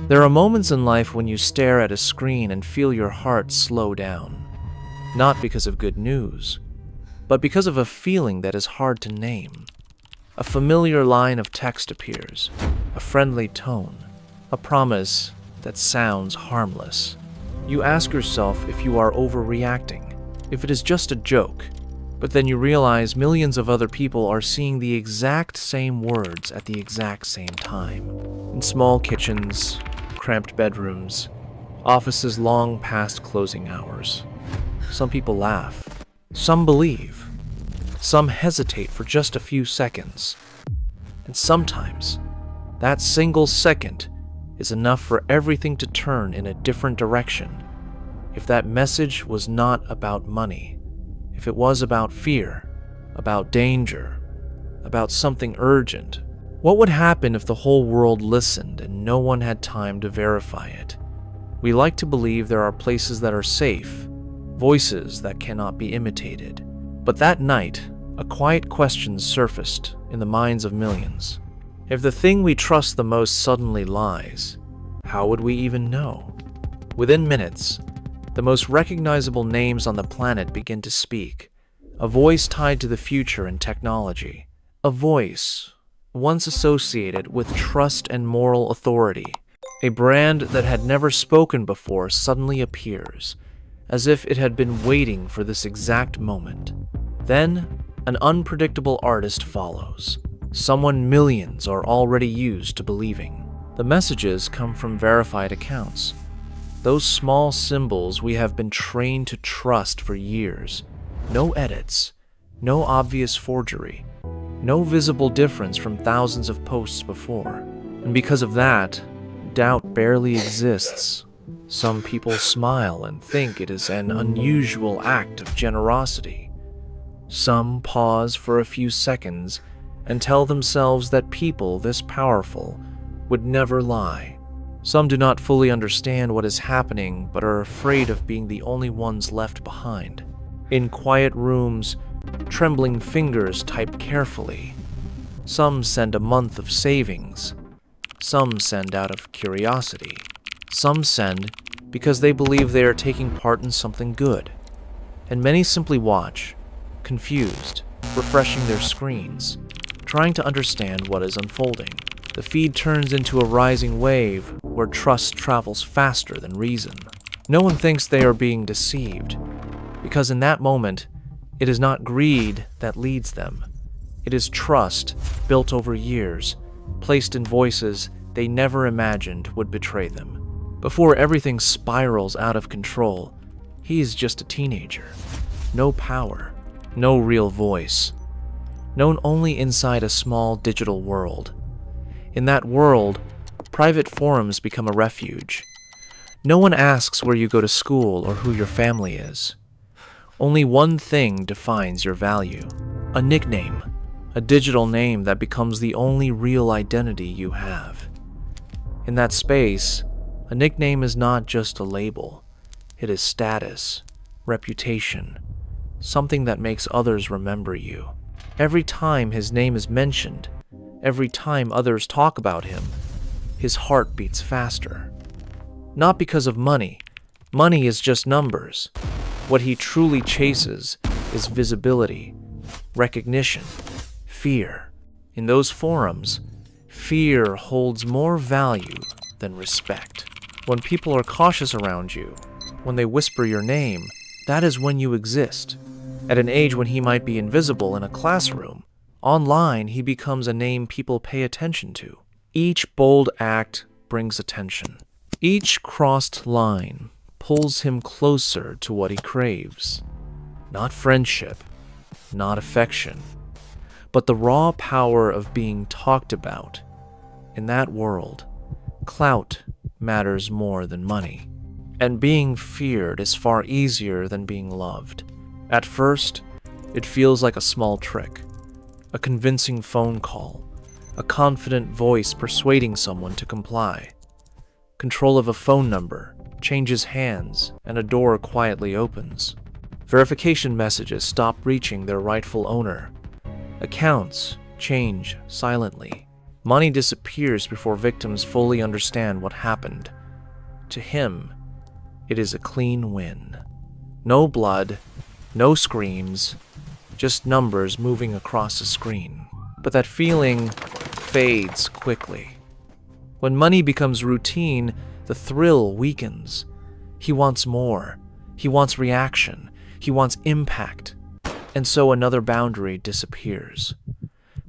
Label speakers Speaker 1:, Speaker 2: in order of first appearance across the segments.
Speaker 1: There are moments in life when you stare at a screen and feel your heart slow down. Not because of good news, but because of a feeling that is hard to name. A familiar line of text appears, a friendly tone, a promise that sounds harmless. You ask yourself if you are overreacting, if it is just a joke, but then you realize millions of other people are seeing the exact same words at the exact same time. In small kitchens, cramped bedrooms, offices long past closing hours. Some people laugh, some believe, some hesitate for just a few seconds. And sometimes, that single second is enough for everything to turn in a different direction. If that message was not about money, if it was about fear, about danger, about something urgent, what would happen if the whole world listened and no one had time to verify it? We like to believe there are places that are safe, voices that cannot be imitated. But that night, a quiet question surfaced in the minds of millions. If the thing we trust the most suddenly lies, how would we even know? Within minutes, the most recognizable names on the planet begin to speak. A voice tied to the future and technology. A voice once associated with trust and moral authority. A brand that had never spoken before suddenly appears, as if it had been waiting for this exact moment. Then, an unpredictable artist follows, someone millions are already used to believing. The messages come from verified accounts. Those small symbols we have been trained to trust for years. No edits, no obvious forgery, no visible difference from thousands of posts before. And because of that, doubt barely exists. Some people smile and think it is an unusual act of generosity. Some pause for a few seconds and tell themselves that people this powerful would never lie. Some do not fully understand what is happening but are afraid of being the only ones left behind. In quiet rooms, trembling fingers type carefully. Some send a month of savings. Some send out of curiosity. Some send because they believe they are taking part in something good. And many simply watch, confused, refreshing their screens, trying to understand what is unfolding. The feed turns into a rising wave where trust travels faster than reason. No one thinks they are being deceived, because in that moment, it is not greed that leads them. It is trust built over years, placed in voices they never imagined would betray them. Before everything spirals out of control, he is just a teenager. No power, no real voice. Known only inside a small digital world. In that world, private forums become a refuge. No one asks where you go to school or who your family is. Only one thing defines your value: a nickname, a digital name that becomes the only real identity you have. In that space, a nickname is not just a label. It is status, reputation, something that makes others remember you. Every time his name is mentioned, every time others talk about him, his heart beats faster. Not because of money. Money is just numbers. What he truly chases is visibility, recognition, fear. In those forums, fear holds more value than respect. When people are cautious around you, when they whisper your name, that is when you exist. At an age when he might be invisible in a classroom, online he becomes a name people pay attention to. Each bold act brings attention. Each crossed line pulls him closer to what he craves. Not friendship, not affection, but the raw power of being talked about. In that world, clout matters more than money. And being feared is far easier than being loved. At first, it feels like a small trick, a convincing phone call, a confident voice persuading someone to comply. Control of a phone number changes hands and a door quietly opens. Verification messages stop reaching their rightful owner. Accounts change silently. Money disappears before victims fully understand what happened. To him, it is a clean win. No blood, no screams, just numbers moving across a screen. But that feeling fades quickly. When money becomes routine, the thrill weakens. He wants more. He wants reaction. He wants impact. And so another boundary disappears.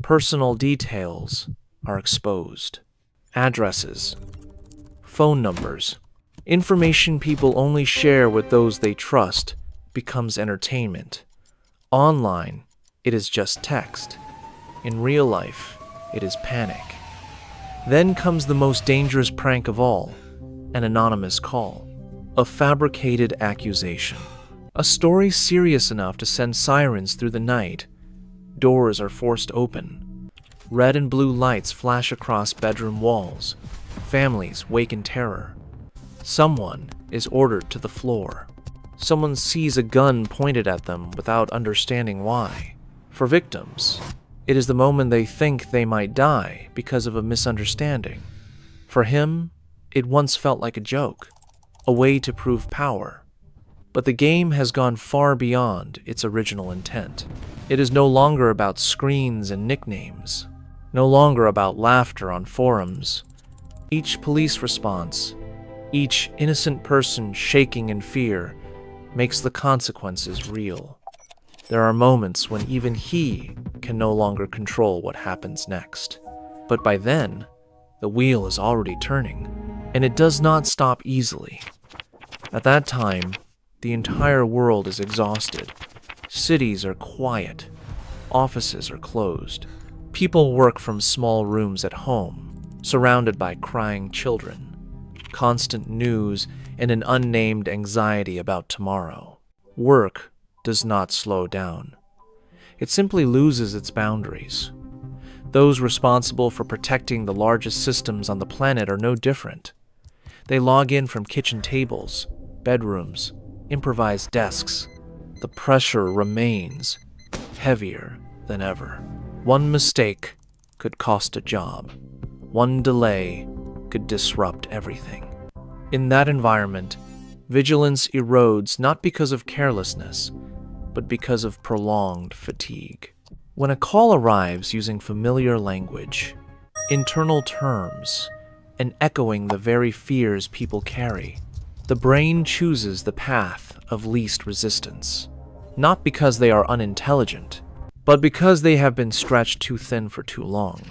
Speaker 1: Personal details are exposed. Addresses, phone numbers, information people only share with those they trust becomes entertainment. Online, it is just text. In real life, it is panic. Then comes the most dangerous prank of all, an anonymous call, a fabricated accusation, a story serious enough to send sirens through the night. Doors are forced open. Red and blue lights flash across bedroom walls. Families wake in terror. Someone is ordered to the floor. Someone sees a gun pointed at them without understanding why. For victims, it is the moment they think they might die because of a misunderstanding. For him, it once felt like a joke, a way to prove power. But the game has gone far beyond its original intent. It is no longer about screens and nicknames, no longer about laughter on forums. Each police response, each innocent person shaking in fear, makes the consequences real. There are moments when even he can no longer control what happens next. But by then, the wheel is already turning, and it does not stop easily. At that time, the entire world is exhausted. Cities are quiet. Offices are closed. People work from small rooms at home, surrounded by crying children. Constant news and an unnamed anxiety about tomorrow. Work does not slow down. It simply loses its boundaries. Those responsible for protecting the largest systems on the planet are no different. They log in from kitchen tables, bedrooms, improvised desks. The pressure remains heavier than ever. One mistake could cost a job. One delay could disrupt everything. In that environment, vigilance erodes not because of carelessness, but because of prolonged fatigue. When a call arrives using familiar language, internal terms, and echoing the very fears people carry, the brain chooses the path of least resistance, not because they are unintelligent, but because they have been stretched too thin for too long.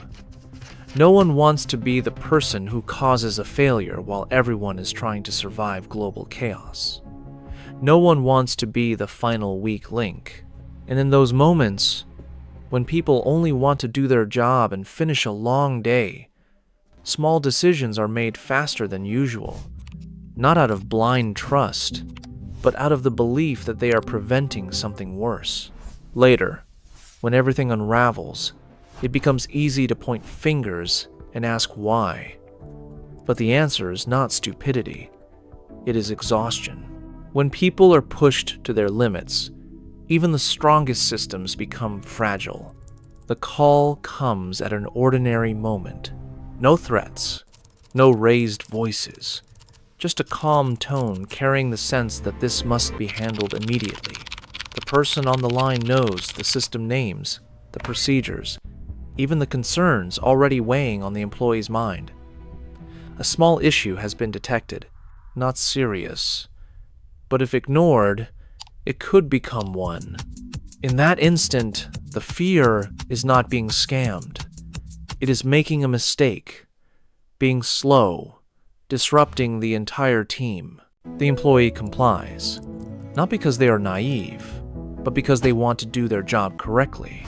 Speaker 1: No one wants to be the person who causes a failure while everyone is trying to survive global chaos. No one wants to be the final weak link. And in those moments, when people only want to do their job and finish a long day, small decisions are made faster than usual, not out of blind trust, but out of the belief that they are preventing something worse. Later, when everything unravels, it becomes easy to point fingers and ask why. But the answer is not stupidity. It is exhaustion. When people are pushed to their limits, even the strongest systems become fragile. The call comes at an ordinary moment. No threats, no raised voices, just a calm tone carrying the sense that this must be handled immediately. The person on the line knows the system names, the procedures, even the concerns already weighing on the employee's mind. A small issue has been detected, not serious, but if ignored, it could become one. In that instant, the fear is not being scammed. It is making a mistake, being slow, disrupting the entire team. The employee complies, not because they are naive, but because they want to do their job correctly.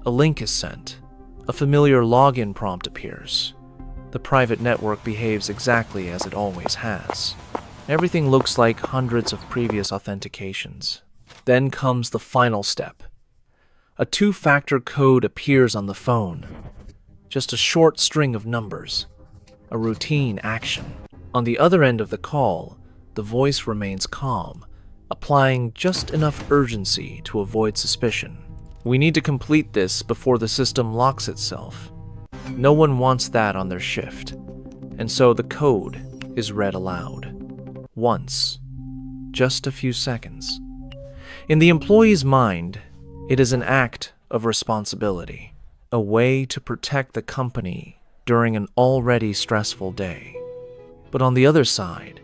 Speaker 1: A link is sent. A familiar login prompt appears. The private network behaves exactly as it always has. Everything looks like hundreds of previous authentications. Then comes the final step. A two-factor code appears on the phone. Just a short string of numbers. A routine action. On the other end of the call, the voice remains calm, applying just enough urgency to avoid suspicion. We need to complete this before the system locks itself. No one wants that on their shift, and so the code is read aloud. Once. Just a few seconds. In the employee's mind, it is an act of responsibility, a way to protect the company during an already stressful day. But on the other side,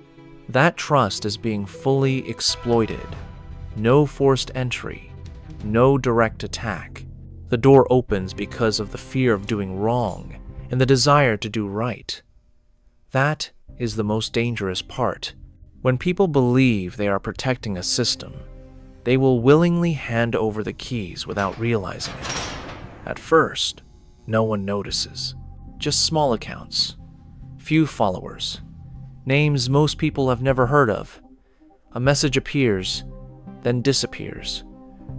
Speaker 1: that trust is being fully exploited. No forced entry, no direct attack. The door opens because of the fear of doing wrong and the desire to do right. That is the most dangerous part. When people believe they are protecting a system, they will willingly hand over the keys without realizing it. At first, no one notices. Just small accounts, few followers, names most people have never heard of. A message appears, then disappears.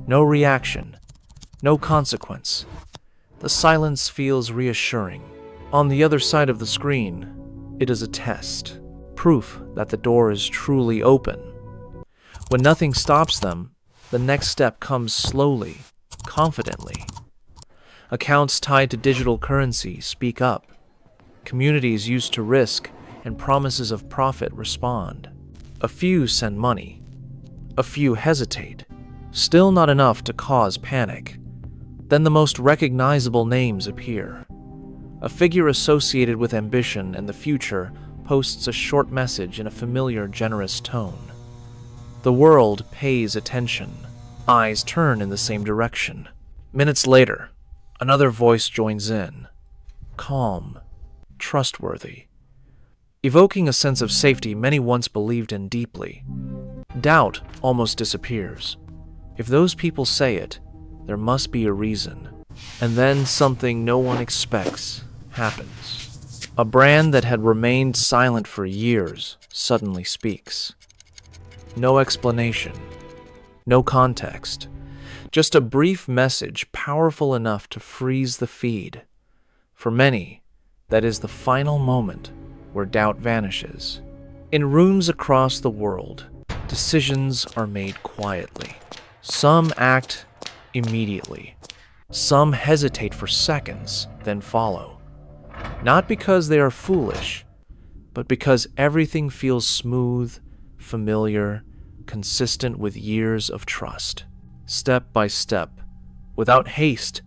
Speaker 1: No reaction, no consequence. The silence feels reassuring. On the other side of the screen, it is a test, proof that the door is truly open. When nothing stops them, the next step comes slowly, confidently. Accounts tied to digital currency speak up. Communities used to risk and promises of profit respond. A few send money. A few hesitate. Still not enough to cause panic. Then the most recognizable names appear. A figure associated with ambition and the future posts a short message in a familiar, generous tone. The world pays attention. Eyes turn in the same direction. Minutes later, another voice joins in. Calm, trustworthy, evoking a sense of safety many once believed in deeply. Doubt almost disappears. If those people say it, there must be a reason. And then something no one expects happens. A brand that had remained silent for years suddenly speaks. No explanation, no context, just a brief message powerful enough to freeze the feed. For many, that is the final moment where doubt vanishes. In rooms across the world, decisions are made quietly. Some act immediately. Some hesitate for seconds, then follow. Not because they are foolish, but because everything feels smooth, familiar, consistent with years of trust. Step by step, without haste,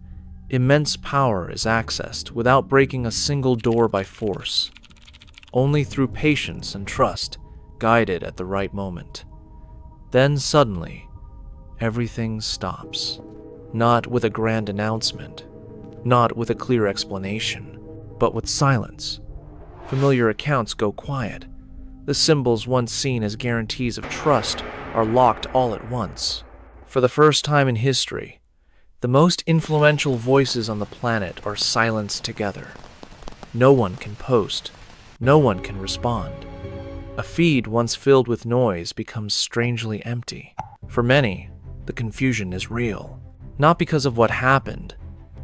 Speaker 1: immense power is accessed without breaking a single door by force. Only through patience and trust, guided at the right moment. Then suddenly, everything stops. Not with a grand announcement, not with a clear explanation, but with silence. Familiar accounts go quiet. The symbols once seen as guarantees of trust are locked all at once. For the first time in history, the most influential voices on the planet are silenced together. No one can post. No one can respond. A feed once filled with noise becomes strangely empty. For many, the confusion is real. Not because of what happened,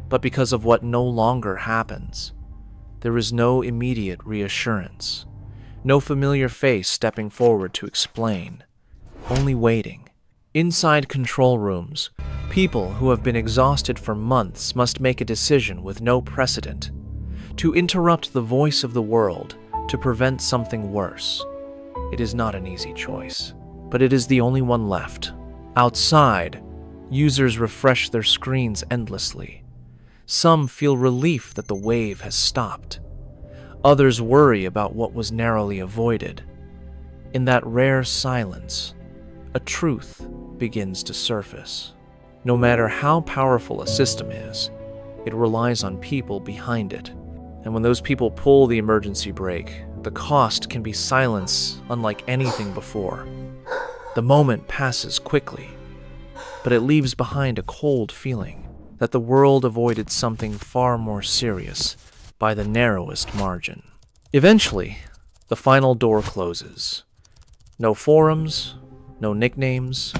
Speaker 1: but because of what no longer happens. There is no immediate reassurance. No familiar face stepping forward to explain. Only waiting. Inside control rooms, people who have been exhausted for months must make a decision with no precedent. To interrupt the voice of the world, to prevent something worse. It is not an easy choice, but it is the only one left. Outside, users refresh their screens endlessly. Some feel relief that the wave has stopped. Others worry about what was narrowly avoided. In that rare silence, a truth begins to surface. No matter how powerful a system is, it relies on people behind it. And when those people pull the emergency brake, the cost can be silence unlike anything before. The moment passes quickly, but it leaves behind a cold feeling that the world avoided something far more serious by the narrowest margin. Eventually, the final door closes. No forums, no nicknames,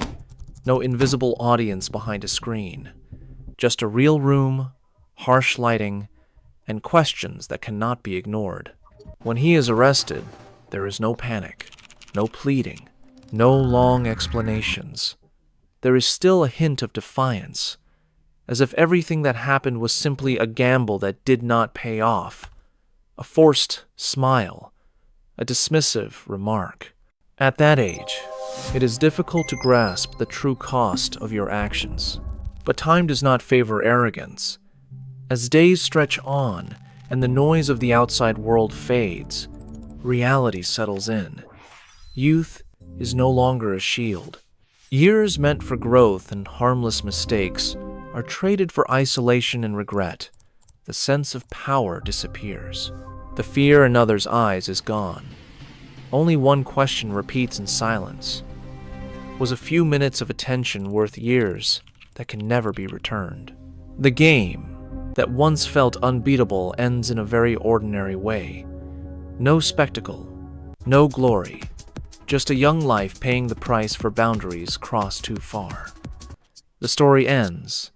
Speaker 1: no invisible audience behind a screen. Just a real room, harsh lighting, and questions that cannot be ignored. When he is arrested, there is no panic, no pleading, no long explanations. There is still a hint of defiance, as if everything that happened was simply a gamble that did not pay off, a forced smile, a dismissive remark. At that age, it is difficult to grasp the true cost of your actions. But time does not favor arrogance. As days stretch on and the noise of the outside world fades, reality settles in. Youth is no longer a shield. Years meant for growth and harmless mistakes are traded for isolation and regret. The sense of power disappears. The fear in others' eyes is gone. Only one question repeats in silence. Was a few minutes of attention worth years that can never be returned? The game that once felt unbeatable ends in a very ordinary way. No spectacle, no glory, just a young life paying the price for boundaries crossed too far. The story ends,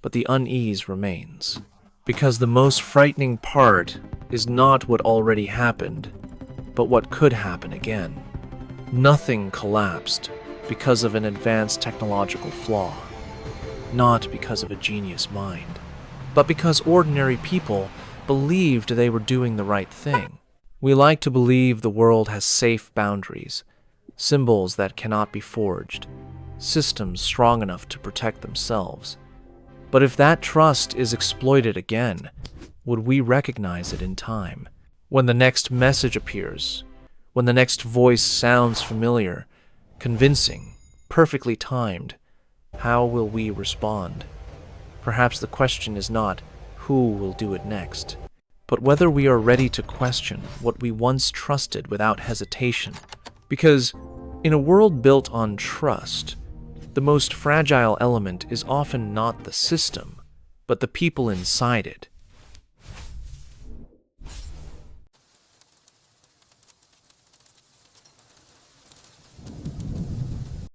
Speaker 1: but the unease remains. Because the most frightening part is not what already happened, but what could happen again. Nothing collapsed because of an advanced technological flaw, not because of a genius mind, but because ordinary people believed they were doing the right thing. We like to believe the world has safe boundaries, symbols that cannot be forged, systems strong enough to protect themselves. But if that trust is exploited again, would we recognize it in time? When the next message appears, when the next voice sounds familiar, convincing, perfectly timed, how will we respond? Perhaps the question is not who will do it next, but whether we are ready to question what we once trusted without hesitation. Because in a world built on trust, the most fragile element is often not the system, but the people inside it.